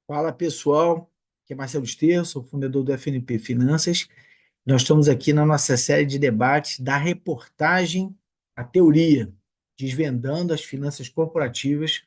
Fala pessoal, aqui é Marcelo Esteves, sou fundador do FNP Finanças. Nós estamos aqui na nossa série de debates da reportagem à teoria, desvendando as finanças corporativas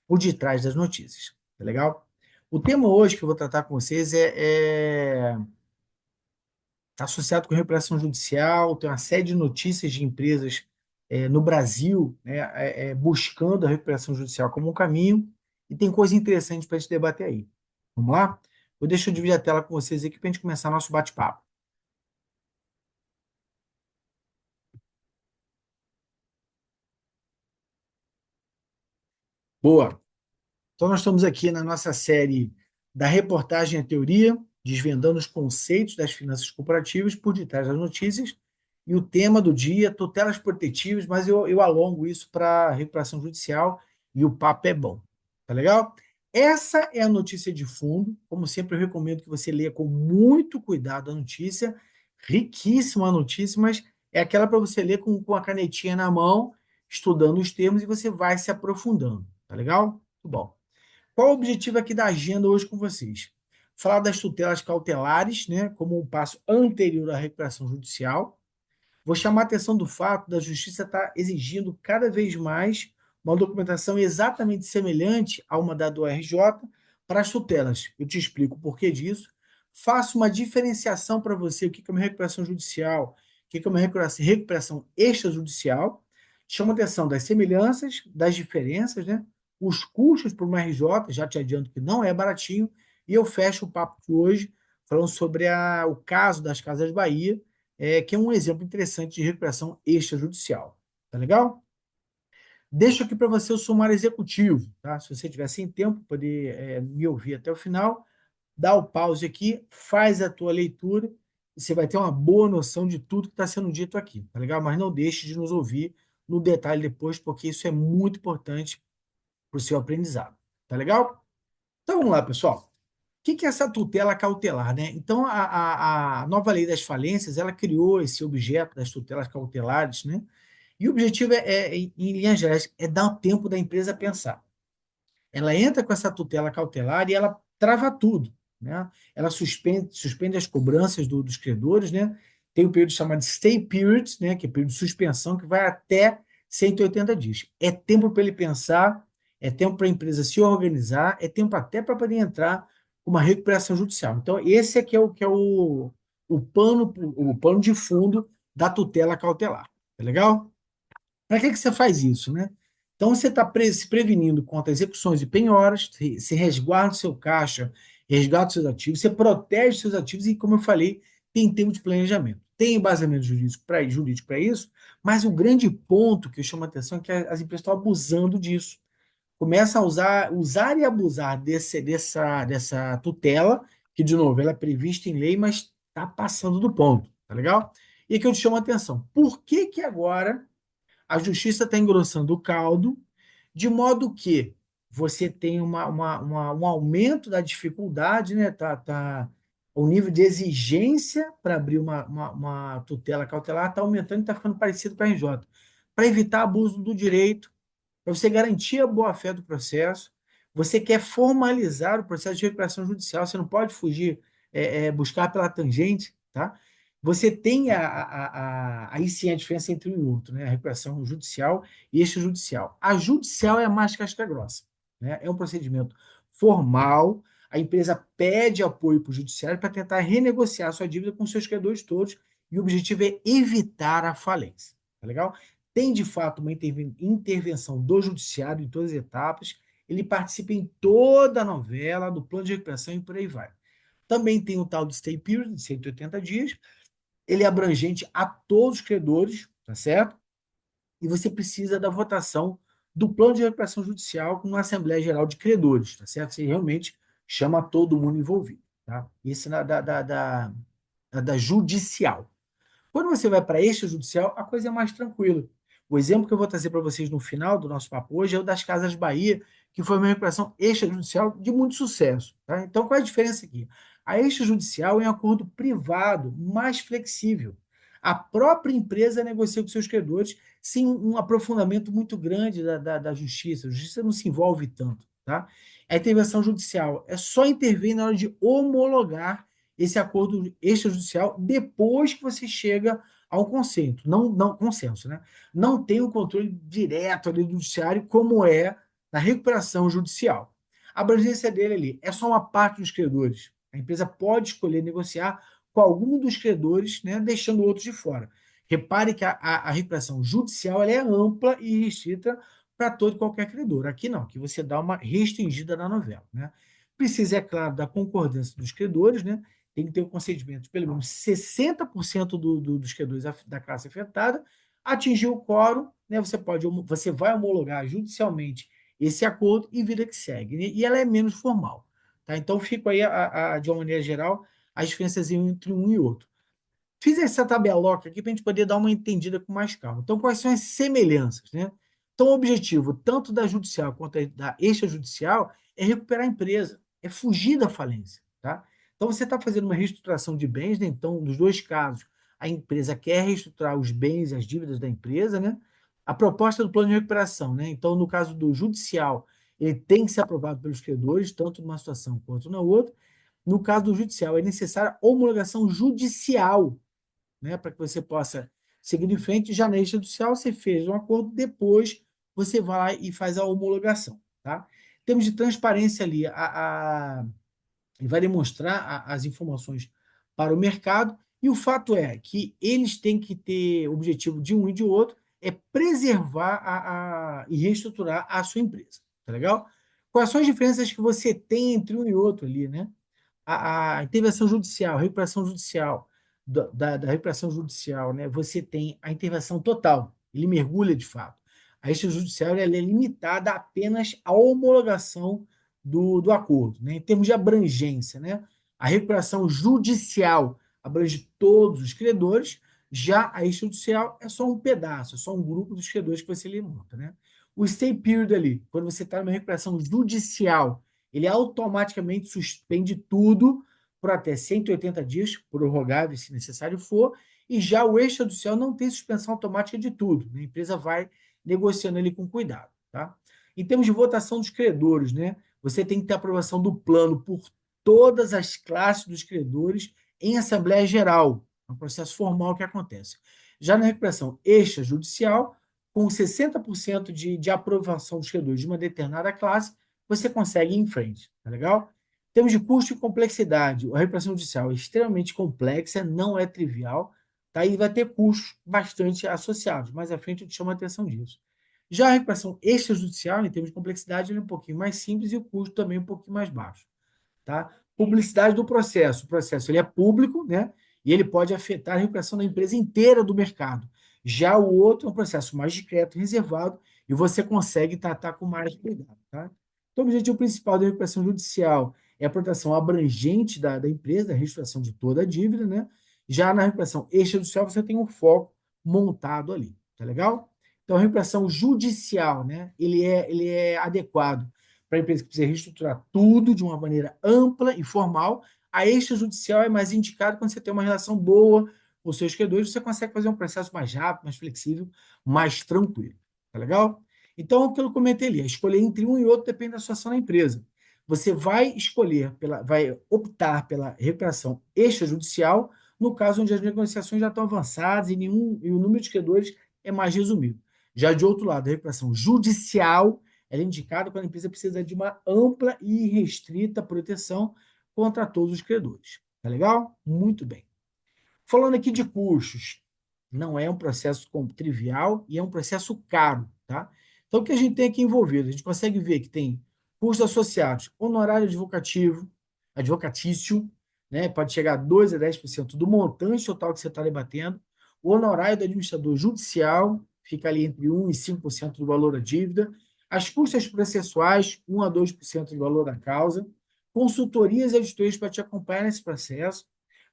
por detrás das notícias. Tá legal? O tema hoje que eu vou tratar com vocês está associado com recuperação judicial, tem uma série de notícias de empresas no Brasil, né, buscando a recuperação judicial como um caminho, e tem coisa interessante para a gente debater aí. Vamos lá? Deixa eu dividir a tela com vocês aqui para a gente começar nosso bate-papo. Boa! Então, nós estamos aqui na nossa série da reportagem à teoria, desvendando os conceitos das finanças corporativas por detrás das notícias. E o tema do dia, tutelas protetivas, mas eu alongo isso para recuperação judicial e o papo é bom. Tá legal? Essa é a notícia de fundo. Como sempre, eu recomendo que você leia com muito cuidado a notícia. Riquíssima a notícia, mas é aquela para você ler com a canetinha na mão, estudando os termos e você vai se aprofundando. Tá legal? Muito bom. Qual o objetivo aqui da agenda hoje com vocês? Falar das tutelas cautelares, né, como um passo anterior à recuperação judicial. Vou chamar a atenção do fato da justiça estar exigindo cada vez mais uma documentação exatamente semelhante a uma da do RJ para as tutelas. Eu te explico o porquê disso. Faço uma diferenciação para você, o que é uma recuperação judicial, o que é uma recuperação extrajudicial. Chamo a atenção das semelhanças, das diferenças, né? Os custos para uma RJ, já te adianto que não é baratinho, e eu fecho o papo de hoje falando sobre o caso das Casas Bahia, que é um exemplo interessante de recuperação extrajudicial. Tá legal? Deixo aqui para você o sumário executivo, tá? Se você tiver sem tempo, poder me ouvir até o final, dá o pause aqui, faz a tua leitura e você vai ter uma boa noção de tudo que está sendo dito aqui, tá legal? Mas não deixe de nos ouvir no detalhe depois, porque isso é muito importante para o seu aprendizado, tá legal? Então vamos lá, pessoal. O que é essa tutela cautelar, né? Então, a nova lei das falências, ela criou esse objeto das tutelas cautelares, né? E o objetivo em linhas gerais, é dar tempo da empresa pensar. Ela entra com essa tutela cautelar e ela trava tudo, né? Ela suspende as cobranças dos credores, né? Tem o período chamado stay period, né? Que é o período de suspensão, que vai até 180 dias. É tempo para ele pensar, é tempo para a empresa se organizar, é tempo até para poder entrar com uma recuperação judicial. Então, esse aqui o pano de fundo da tutela cautelar. Tá legal? Para que você faz isso, né? Então, você está se prevenindo contra execuções e penhoras, você resguarda o seu caixa, resguarda os seus ativos, você protege os seus ativos e, como eu falei, tem tempo de planejamento. Tem embasamento jurídico para isso, mas o grande ponto que eu chamo a atenção é que as empresas estão abusando disso. Começam a usar e abusar dessa tutela, que, de novo, ela é prevista em lei, mas está passando do ponto, tá legal? E aqui eu te chamo a atenção. Por que que agora a justiça está engrossando o caldo, de modo que você tem um aumento da dificuldade, né? O nível de exigência para abrir uma tutela cautelar está aumentando e está ficando parecido com a RJ. Para evitar abuso do direito, para você garantir a boa-fé do processo, você quer formalizar o processo de recuperação judicial, você não pode fugir, buscar pela tangente, tá? Você tem aí sim a diferença entre um e outro, né? A recuperação judicial e extrajudicial. A judicial é a mais casca grossa, né? É um procedimento formal, a empresa pede apoio para o judiciário para tentar renegociar sua dívida com seus credores todos, e o objetivo é evitar a falência, tá legal? Tem de fato uma intervenção do judiciário em todas as etapas, ele participa em toda a novela, do plano de recuperação e por aí vai. Também tem o tal de stay period, de 180 dias, ele é abrangente a todos os credores, tá certo? E você precisa da votação do plano de recuperação judicial com uma Assembleia Geral de Credores, tá certo? Você realmente chama todo mundo envolvido, tá? Isso da judicial. Quando você vai para extrajudicial, a coisa é mais tranquila. O exemplo que eu vou trazer para vocês no final do nosso papo hoje é o das Casas Bahia, que foi uma recuperação extrajudicial de muito sucesso. Tá? Então, qual é a diferença aqui? A extrajudicial é um acordo privado mais flexível. A própria empresa negocia com seus credores sem um aprofundamento muito grande da justiça. A justiça não se envolve tanto. Tá? A intervenção judicial é só intervir na hora de homologar esse acordo extrajudicial depois que você chega ao consenso, consenso, né? Não tem o controle direto ali do judiciário como é na recuperação judicial. A abrangência dele ali é só uma parte dos credores. A empresa pode escolher negociar com algum dos credores, né, deixando outros de fora. Repare que a recuperação judicial ela é ampla e restrita para todo e qualquer credor. Aqui não, aqui você dá uma restringida na novela. Né? Precisa, é claro, da concordância dos credores, né? Tem que ter o consentimento de pelo menos 60% dos credores da classe afetada. Atingir o quórum, né? Você vai homologar judicialmente esse acordo e vida que segue. Né? E ela é menos formal. Tá? Então, fico aí, de uma maneira geral, as diferenças entre um e outro. Fiz essa tabeloca aqui para a gente poder dar uma entendida com mais calma. Então, quais são as semelhanças? Né? Então, o objetivo tanto da judicial quanto da extrajudicial é recuperar a empresa, é fugir da falência. Tá? Então, você está fazendo uma reestruturação de bens, né? Então, nos dois casos, a empresa quer reestruturar os bens e as dívidas da empresa, né? A proposta do plano de recuperação, né? Então, no caso do judicial, ele tem que ser aprovado pelos credores, tanto numa situação quanto na outra. No caso do judicial, é necessária homologação judicial, né, para que você possa seguir em frente. Já na judicial, você fez um acordo, depois você vai lá e faz a homologação. Tá? Em termos de transparência ali, ele vai demonstrar as informações para o mercado, e o fato é que eles têm que ter o objetivo de um e de outro, é preservar e reestruturar a sua empresa. Tá legal? Quais são as diferenças que você tem entre um e outro ali, né? A intervenção judicial, a recuperação judicial, da recuperação judicial, né, você tem a intervenção total, ele mergulha de fato. A extrajudicial ela é limitada apenas à homologação do acordo. Né? Em termos de abrangência, né, a recuperação judicial abrange todos os credores, já a extrajudicial é só um pedaço, é só um grupo dos credores que você limita. Né? O stay period ali, quando você está numa recuperação judicial, ele automaticamente suspende tudo por até 180 dias, prorrogável se necessário for, e já o extrajudicial não tem suspensão automática de tudo. Né? A empresa vai negociando ali com cuidado. Tá? Em termos de votação dos credores, né? Você tem que ter aprovação do plano por todas as classes dos credores em Assembleia Geral, é um processo formal que acontece. Já na recuperação extrajudicial, com 60% de aprovação dos credores de uma determinada classe, você consegue ir em frente. Tá legal? Em termos de custo e complexidade, a recuperação judicial é extremamente complexa, não é trivial, tá? E vai ter custos bastante associados. Mais à frente eu te chamo a atenção disso. Já a recuperação extrajudicial, em termos de complexidade, ele é um pouquinho mais simples e o custo também um pouquinho mais baixo. Tá? Publicidade do processo. O processo ele é público, né? E ele pode afetar a recuperação da empresa inteira do mercado. Já o outro é um processo mais discreto, reservado, e você consegue tratar com mais cuidado. Tá? Então, o objetivo principal da recuperação judicial é a proteção abrangente da empresa, a reestruturação de toda a dívida, né? Já na recuperação extrajudicial, você tem um foco montado ali. Tá legal? Então, a recuperação judicial, né? Ele é adequado para a empresa que precisa reestruturar tudo de uma maneira ampla e formal. A extrajudicial é mais indicado quando você tem uma relação boa com os seus credores, você consegue fazer um processo mais rápido, mais flexível, mais tranquilo. Tá legal? Então, o que eu comentei ali, escolher entre um e outro depende da situação da empresa. Você vai optar pela recuperação extrajudicial no caso onde as negociações já estão avançadas e o número de credores é mais resumido. Já de outro lado, a recuperação judicial ela é indicada quando a empresa precisa de uma ampla e restrita proteção contra todos os credores. Tá legal? Muito bem. Falando aqui de custos, não é um processo trivial e é um processo caro, tá? Então, o que a gente tem aqui envolvido? A gente consegue ver que tem custos associados, honorário advocatício, né? Pode chegar a 2 a 10% do montante total que você está debatendo. O honorário do administrador judicial fica ali entre 1 e 5% do valor da dívida. As custas processuais, 1 a 2% do valor da causa. Consultorias e editores para te acompanhar nesse processo.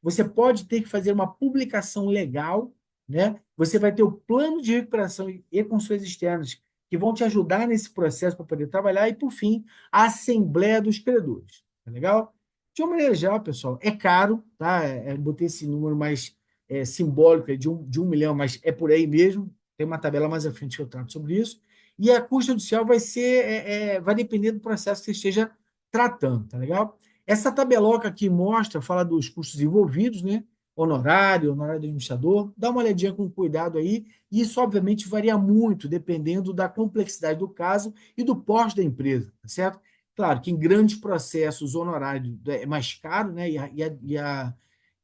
Você pode ter que fazer uma publicação legal, né? Você vai ter o plano de recuperação e consultorias externas que vão te ajudar nesse processo para poder trabalhar e, por fim, a Assembleia dos Credores. Tá legal? De uma maneira geral, pessoal, é caro, tá? Botei esse número mais simbólica de 1 milhão, mas é por aí mesmo. Tem uma tabela mais à frente que eu trato sobre isso. E a custo judicial vai depender do processo que você esteja tratando, tá legal? Essa tabeloca aqui mostra, fala dos custos envolvidos, né? Honorário do administrador. Dá uma olhadinha com cuidado aí. Isso, obviamente, varia muito, dependendo da complexidade do caso e do porte da empresa, tá certo? Claro que em grandes processos, o honorário é mais caro, né?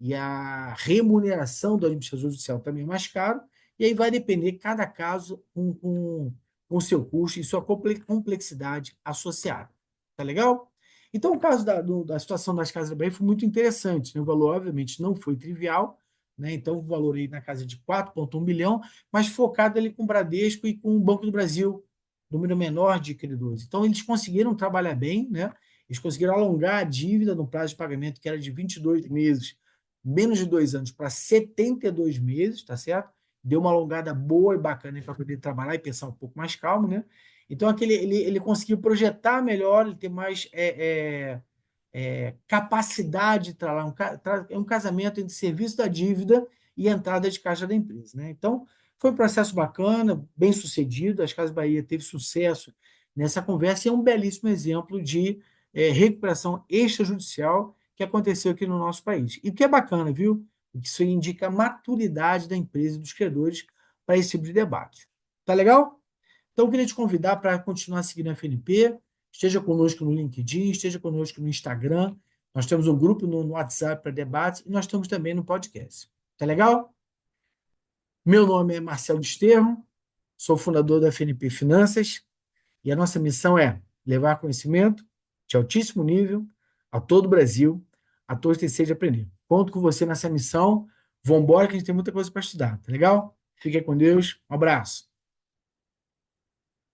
E a remuneração do administrador judicial também é mais caro, e aí vai depender cada caso com o seu custo e sua complexidade associada. Tá legal? Então, o caso da situação das Casas da Bahia foi muito interessante, né? O valor, obviamente, não foi trivial, né? Então, o valor aí na casa de 4,1 bilhão, mas focado ali com o Bradesco e com o Banco do Brasil, número menor de credores. Então, eles conseguiram trabalhar bem, né? Eles conseguiram alongar a dívida no prazo de pagamento, que era de 22 meses, menos de 2 anos, para 72 meses, tá certo? Deu uma alongada boa e bacana para poder trabalhar e pensar um pouco mais calmo, né? Então, ele conseguiu projetar melhor, ele ter mais capacidade de trabalhar, um casamento entre serviço da dívida e entrada de caixa da empresa, né? Então, foi um processo bacana, bem sucedido, as Casas Bahia teve sucesso nessa conversa e é um belíssimo exemplo de recuperação extrajudicial que aconteceu aqui no nosso país. E o que é bacana, viu? Isso indica a maturidade da empresa e dos credores para esse tipo de debate. Tá legal? Então, eu queria te convidar para continuar seguindo a FNP, esteja conosco no LinkedIn, esteja conosco no Instagram. Nós temos um grupo no WhatsApp para debates e nós estamos também no podcast. Tá legal? Meu nome é Marcelo Desterro, sou fundador da FNP Finanças e a nossa missão é levar conhecimento de altíssimo nível a todo o Brasil, a todos que desejam aprender. Conto com você nessa missão. Vamos embora que a gente tem muita coisa para estudar, tá legal? Fique com Deus. Um abraço.